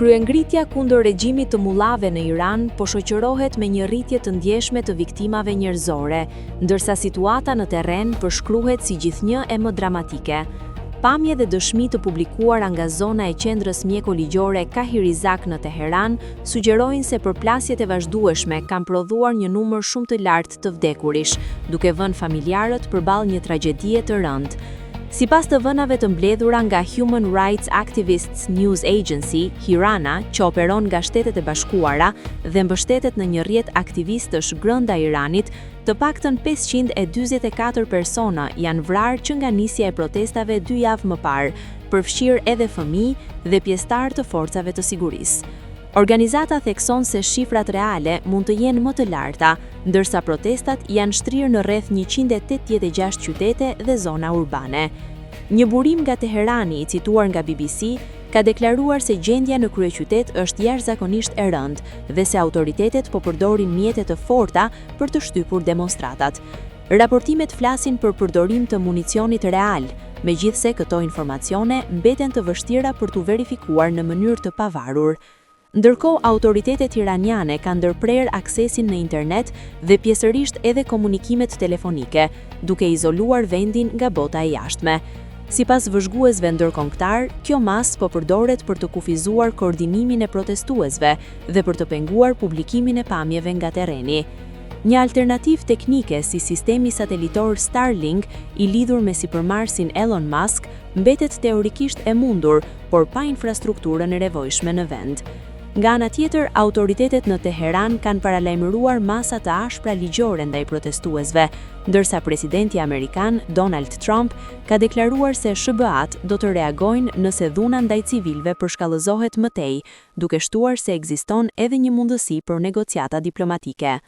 Kryengritja kundër regjimit të mullave në Iran po shoqërohet me një rritje të ndjeshme të viktimave njerëzore, ndërsa situata në terren përshkruhet si gjithnjë e më dramatike. Pamje dhe dëshmi të publikuara nga zona e qendrës mjekoligjore Kahirizak në Teheran sugjerojnë se përplasjet e vazhdueshme kanë prodhuar një numër shumë të lartë të vdekurish, duke vënë familjarët përballë një tragjedie të rëndë. Sipas të vënave të mbledhura nga Human Rights Activists News Agency, Hirana, që operon nga Shtetet e Bashkuara dhe mbështetet në një rrjet aktivistësh brenda Iranit, të paktën 544 persona janë vrarë që nga nisja e protestave 2 javë më parë, përfshirë edhe fëmijë dhe pjesëtarë të forcave të sigurisë. Organizata thekson se shifrat reale mund të jenë më të larta, ndërsa protestat janë shtrirë në rreth 186 qytete dhe zona urbane. Një burim nga Teherani, i cituar nga BBC, ka deklaruar se gjendja në kryeqytet është jashtëzakonisht e rëndë dhe se autoritetet po përdorin mjete të forta për të shtypur demonstratat. Raportimet flasin për përdorim të municionit real, megjithse këto informacione mbeten të vështira për t'u verifikuar në mënyrë të pavarur. Ndërkohë, autoritetet iraniane kanë ndërprer aksesin në internet dhe pjesërisht edhe komunikimet telefonike, duke izoluar vendin nga bota e jashtme. Sipas vëzhguesve ndërkombëtar, kjo mas po përdoret për të kufizuar koordinimin e protestuesve dhe për të penguar publikimin e pamjeve nga terreni. Një alternativë teknike si sistemi satelitor Starlink, i lidhur me sipërmarrësin Elon Musk, mbetet teorikisht e mundur, por pa infrastrukturën e nevojshme në vend. Nga ana tjetër, autoritetet në Teheran kanë paralajmëruar masa të ashpra ligjore ndaj protestuesve, ndërsa presidenti amerikan Donald Trump ka deklaruar se SBA-t do të reagojnë nëse dhuna ndaj civilëve përshkallëzohet më tej, duke shtuar se ekziston edhe një mundësi për negociata diplomatike.